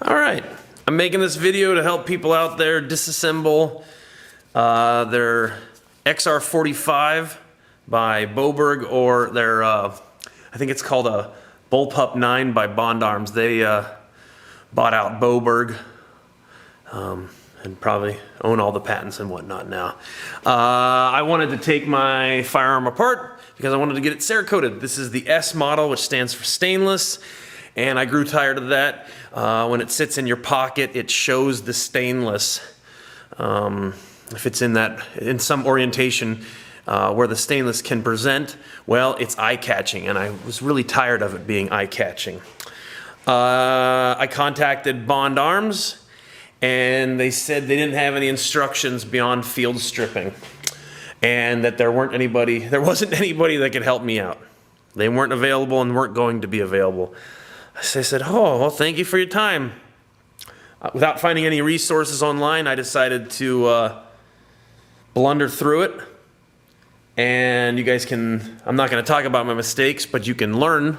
Alright, I'm making this video to help people out there disassemble their XR45 by Boberg, or their, I think it's called a PullPup9 by Bond Arms. They bought out Boberg and probably own all the patents and whatnot now. I wanted to take my firearm apart because I wanted to get it Cerakoted. This is the S model, which stands for stainless. And I grew tired of that. When it sits in your pocket, it shows the stainless. If it's in some orientation where the stainless can present, well, it's eye-catching, and I was really tired of it being eye-catching. I contacted Bond Arms, and they said they didn't have any instructions beyond field stripping, and that there wasn't anybody that could help me out. They weren't available and weren't going to be available. So I said, oh, well, thank you for your time. Without finding any resources online, I decided to blunder through it. And you guys can, I'm not going to talk about my mistakes, but you can learn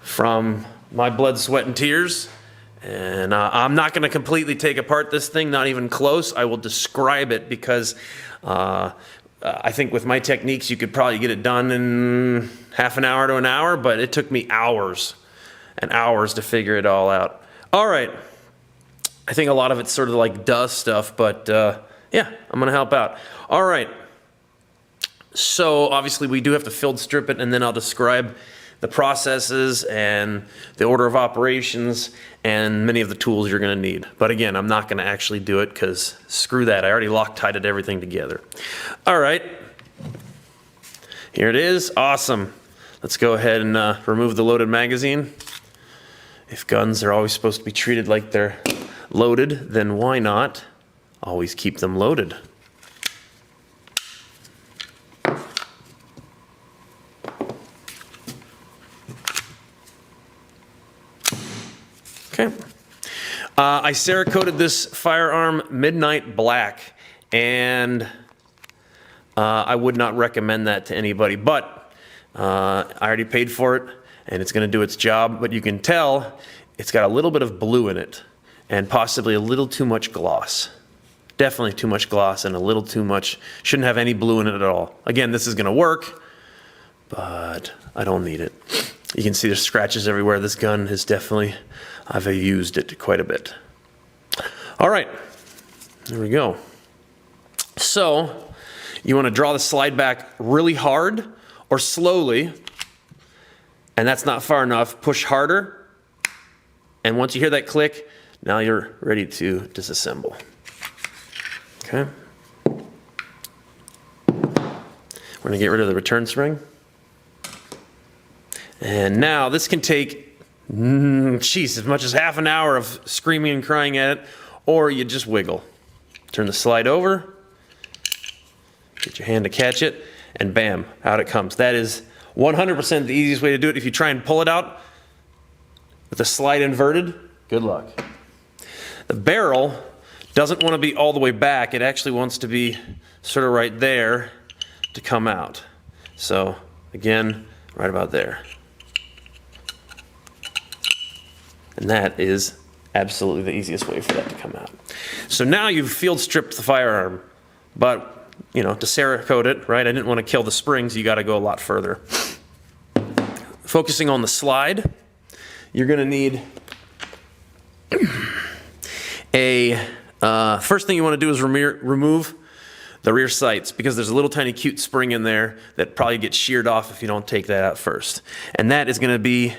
from my blood, sweat, and tears. And I'm not going to completely take apart this thing, not even close. I will describe it because I think with my techniques, you could probably get it done in half an hour to an hour, but it took me hours and hours to figure it all out. All right, I think a lot of it's sort of like dust stuff, but yeah, I'm gonna help out. All right, so obviously we do have to field strip it, and then I'll describe the processes and the order of operations and many of the tools you're gonna need. But again, I'm not gonna actually do it because screw that, I already Loctited everything together. All right, here it is, awesome. Let's go ahead and remove the loaded magazine. If guns are always supposed to be treated like they're loaded, then why not always keep them loaded? Okay. I Cerakoted this firearm midnight black, and I would not recommend that to anybody, but I already paid for it, and it's going to do its job. But you can tell it's got a little bit of blue in it, and possibly a little too much gloss. Definitely too much gloss and a little too much, shouldn't have any blue in it at all. Again, this is going to work, but I don't need it. You can see there's scratches everywhere. This gun is definitely, I've used it quite a bit. All right, there we go. So you want to draw the slide back really hard or slowly, and that's not far enough. Push harder, and once you hear that click, now you're ready to disassemble. Okay. We're going to get rid of the return spring. And now this can take, as much as half an hour of screaming and crying at it, or you just wiggle. Turn the slide over, get your hand to catch it, and bam, out it comes. That is 100% the easiest way to do it. If you try and pull it out with the slide inverted, good luck. The barrel doesn't want to be all the way back. It actually wants to be sort of right there to come out. So again, right about there. And that is absolutely the easiest way for that to come out. So now you've field stripped the firearm, but you know, to Cerakote it, right? I didn't want to kill the springs. You got to go a lot further. Focusing on the slide, you're going to need first thing you want to do is remove the rear sights, because there's a little tiny cute spring in there that probably gets sheared off if you don't take that out first. And that is going to be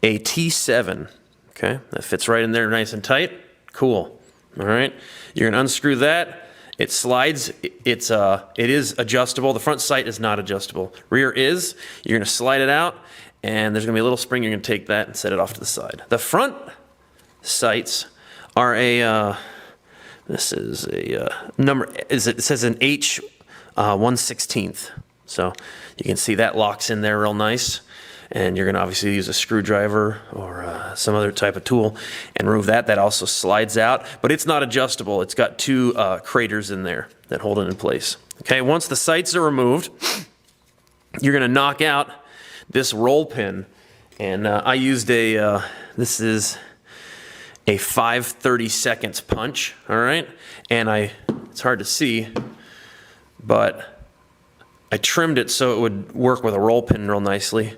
a T7. Okay, that fits right in there nice and tight. Cool. All right, you're going to unscrew that. It slides. It is adjustable. The front sight is not adjustable. Rear is. You're going to slide it out, and there's going to be a little spring. You're going to take that and set it off to the side. The front sights are this is a number. It says an H 1/16. So you can see that locks in there real nice. And you're going to obviously use a screwdriver or some other type of tool and remove that. That also slides out, but it's not adjustable. It's got two craters in there that hold it in place. Okay, once the sights are removed, you're going to knock out this roll pin. And I used this is a 5/32 punch, all right? And it's hard to see, but I trimmed it so it would work with a roll pin real nicely.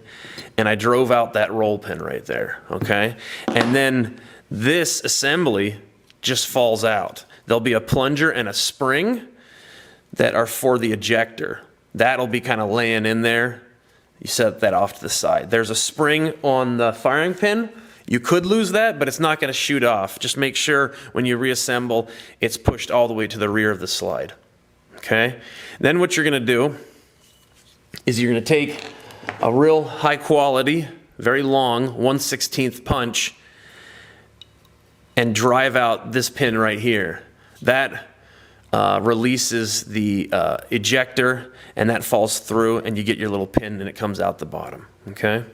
And I drove out that roll pin right there, okay? And then this assembly just falls out. There'll be a plunger and a spring that are for the ejector. That'll be kind of laying in there. You set that off to the side. There's a spring on the firing pin. You could lose that, but it's not going to shoot off. Just make sure when you reassemble, it's pushed all the way to the rear of the slide, okay? Then what you're going to do is you're going to take a real high quality, very long 1/16 punch and drive out this pin right here. That releases the ejector, and that falls through, and you get your little pin and it comes out the bottom, okay?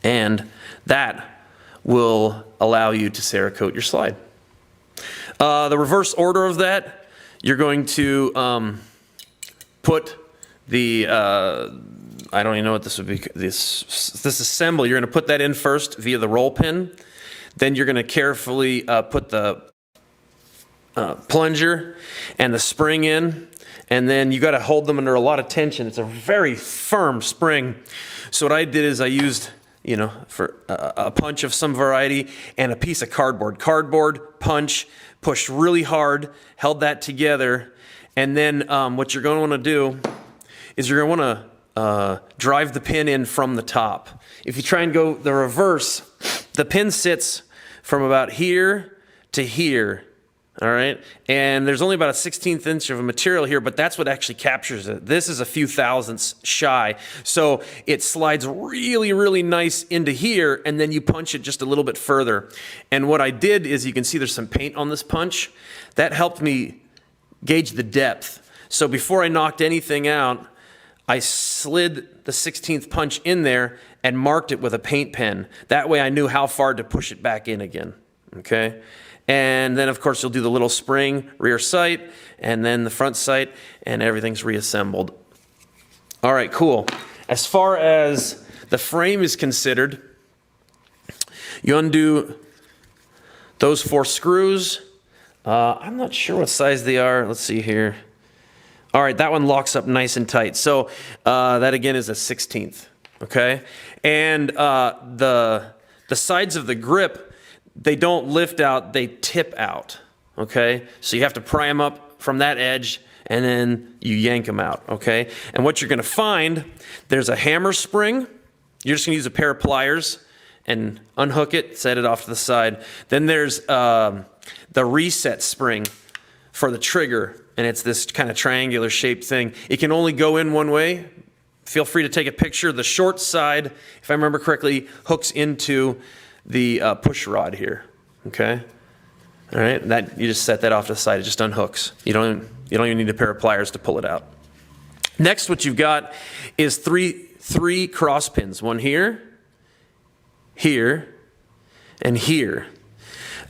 And that will allow you to Cerakote your slide. The reverse order of that, you're going to put the, I don't even know what this would be, this assembly, you're going to put that in first via the roll pin. Then you're going to carefully put the plunger and the spring in, and then you got to hold them under a lot of tension. It's a very firm spring. So what I did is I used, you know, for a punch of some variety and a piece of cardboard. Cardboard, punch, pushed really hard, held that together, and then what you're going to want to do is you're going to want to drive the pin in from the top. If you try and go the reverse, the pin sits from about here to here, all right? And there's only about a 1/16 inch of a material here, but that's what actually captures it. This is a few thousandths shy. So it slides really, really nice into here, and then you punch it just a little bit further. And what I did is, you can see there's some paint on this punch. That helped me gauge the depth. So before I knocked anything out, I slid the 16th punch in there and marked it with a paint pen. That way I knew how far to push it back in again, okay? And then of course you'll do the little spring, rear sight, and then the front sight, and everything's reassembled. All right, cool. As far as the frame is considered, you undo those 4 screws. I'm not sure what size they are. Let's see here. All right, that one locks up nice and tight. So that again is a 16th, okay? And the sides of the grip, they don't lift out, they tip out, okay? So you have to pry them up from that edge, and then you yank them out, okay? And what you're gonna find, there's a hammer spring. You're just gonna use a pair of pliers and unhook it, set it off to the side. Then there's the reset spring for the trigger, and it's this kind of triangular shaped thing. It can only go in one way. Feel free to take a picture. The short side, if I remember correctly, hooks into the push rod here, okay? All right, that, you just set that off to the side. It just unhooks. You don't even need a pair of pliers to pull it out. Next, what you've got is three cross pins. One here, here, and here.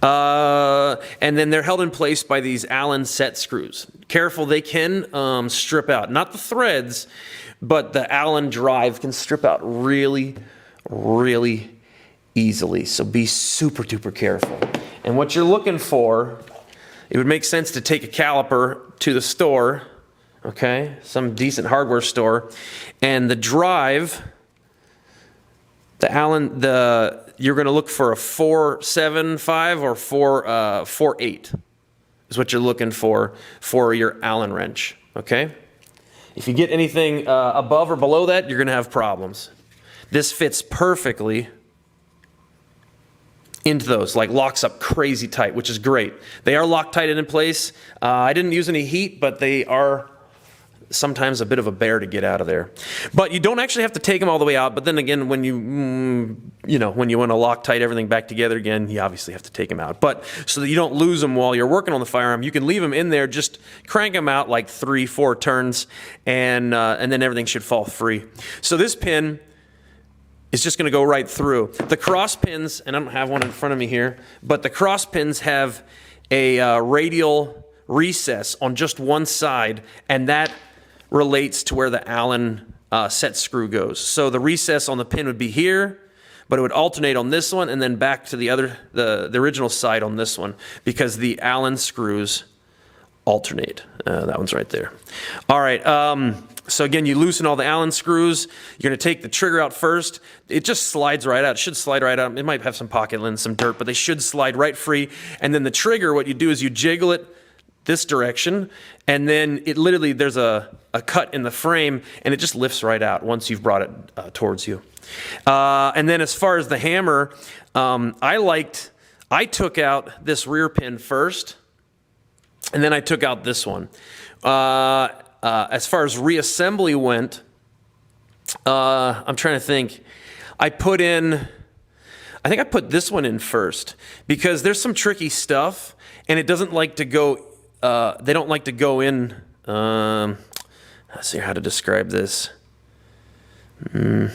And then they're held in place by these Allen set screws. Careful, they can strip out. Not the threads, but the Allen drive can strip out really, really easily. So be super duper careful. And what you're looking for, it would make sense to take a caliper to the store, okay, some decent hardware store, and the drive, the Allen, you're going to look for a 475 or 448 is what you're looking for your Allen wrench, okay? If you get anything above or below that, you're going to have problems. This fits perfectly into those, like locks up crazy tight, which is great. They are Loctited in place. I didn't use any heat, but they are sometimes a bit of a bear to get out of there. But you don't actually have to take them all the way out. But then again, when you when you want to Loctite everything back together again, you obviously have to take them out. But so that you don't lose them while you're working on the firearm, you can leave them in there, just crank them out like 3-4 turns, and then everything should fall free. So this pin is just going to go right through. The cross pins, and I don't have one in front of me here, but the cross pins have a radial recess on just one side, and that relates to where the Allen set screw goes. So the recess on the pin would be here, but it would alternate on this one and then back to the original side on this one because the Allen screws alternate. That one's right there. All right, so again, you loosen all the Allen screws. You're gonna take the trigger out first. It just slides right out. It should slide right out. It might have some pocket lint, some dirt, but they should slide right free. And then the trigger, what you do is you jiggle it this direction, and then it literally, there's a cut in the frame, and it just lifts right out once you've brought it towards you. And then as far as the hammer, I took out this rear pin first, and then I took out this one. As far as reassembly went, I'm trying to think. I think I put this one in first because there's some tricky stuff, and it doesn't like to go. They don't like to go in. Let's see how to describe this. I'm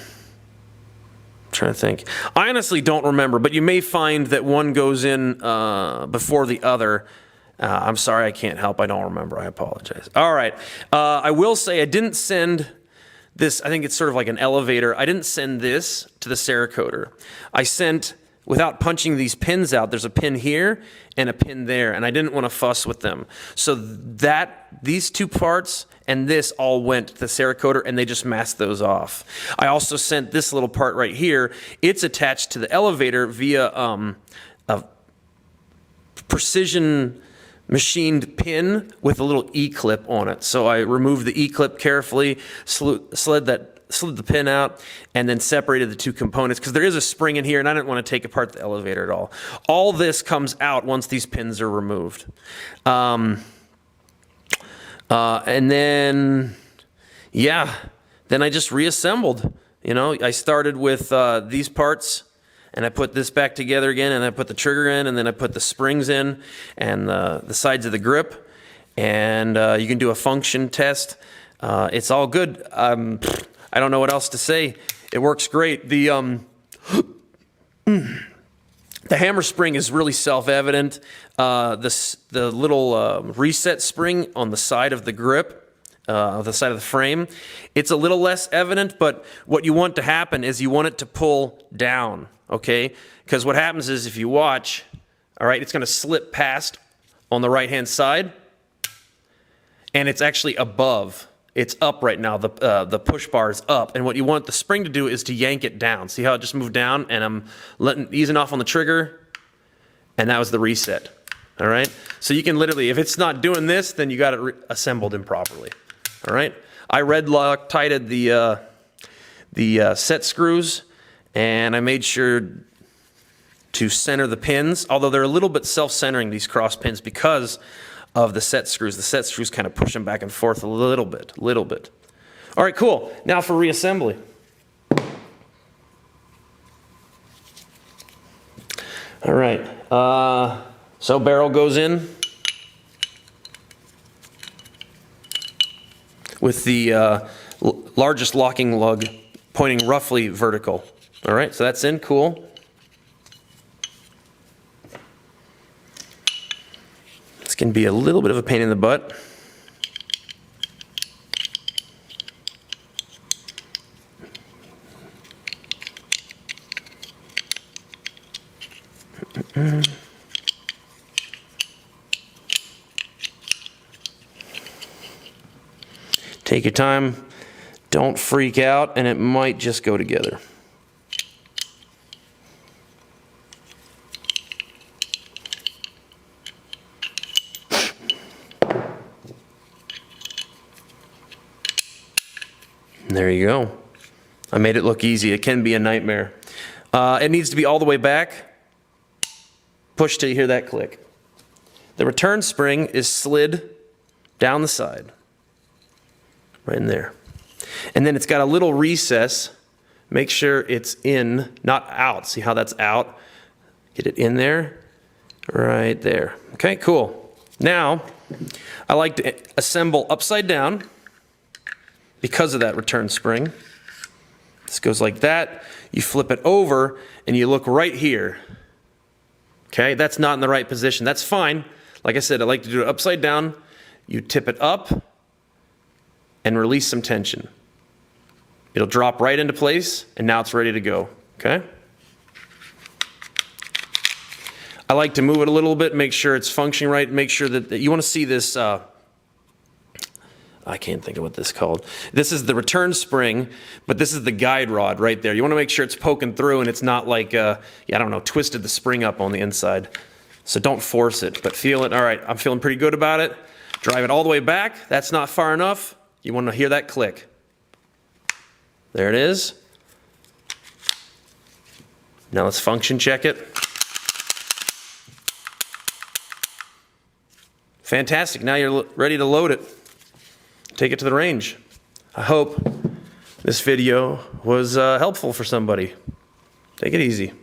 trying to think. I honestly don't remember, but you may find that one goes in before the other. I'm sorry, I can't help. I don't remember. I apologize. All right. I will say I didn't send this. I think it's sort of like an elevator. I didn't send this to the Cerakoter. I sent, without punching these pins out, there's a pin here and a pin there, and I didn't want to fuss with them. So these two parts and this all went to the Cerakoter, and they just masked those off. I also sent this little part right here. It's attached to the elevator via a precision machined pin with a little E-clip on it. So I removed the E-clip carefully, slid the pin out, and then separated the two components because there is a spring in here, and I didn't want to take apart the elevator at all. All this comes out once these pins are removed. And then, yeah, then I just reassembled. You know, I started with these parts, and I put this back together again, and I put the trigger in, and then I put the springs in, and the sides of the grip, and you can do a function test. It's all good. I don't know what else to say. It works great. The hammer spring is really self-evident. The little reset spring on the side of the grip, the side of the frame, it's a little less evident, but what you want to happen is you want it to pull down, okay? Because what happens is if you watch, all right, it's going to slip past on the right-hand side, and it's actually above. It's up right now. The push bar is up, and what you want the spring to do is to yank it down. See how it just moved down, and I'm easing off on the trigger, and that was the reset. All right, so you can literally, if it's not doing this, then you got it assembled improperly. All right, I red Loctited the set screws, and I made sure to center the pins, although they're a little bit self-centering, these cross pins, because of the set screws. The set screws kind of push them back and forth a little bit. All right, cool. Now for reassembly. All right, so barrel goes in with the largest locking lug pointing roughly vertical. All right, so that's in, cool. This can be a little bit of a pain in the butt. Take your time, don't freak out, and it might just go together. There you go. I made it look easy. It can be a nightmare. It needs to be all the way back. Push till you hear that click. The return spring is slid down the side. Right in there. And then it's got a little recess. Make sure it's in, not out. See how that's out? Get it in there. Right there. Okay, cool. Now, I like to assemble upside down because of that return spring. This goes like that. You flip it over and you look right here. Okay, that's not in the right position. That's fine. Like I said, I like to do it upside down. You tip it up and release some tension. It'll drop right into place, and now it's ready to go, okay? I like to move it a little bit, make sure it's functioning right, make sure that you want to see this, I can't think of what this is called. This is the return spring, but this is the guide rod right there. You want to make sure it's poking through and it's not like, I don't know, twisted the spring up on the inside. So don't force it, but feel it. All right, I'm feeling pretty good about it. Drive it all the way back. That's not far enough. You want to hear that click. There it is. Now let's function check it. Fantastic. Now you're ready to load it. Take it to the range. I hope this video was helpful for somebody. Take it easy.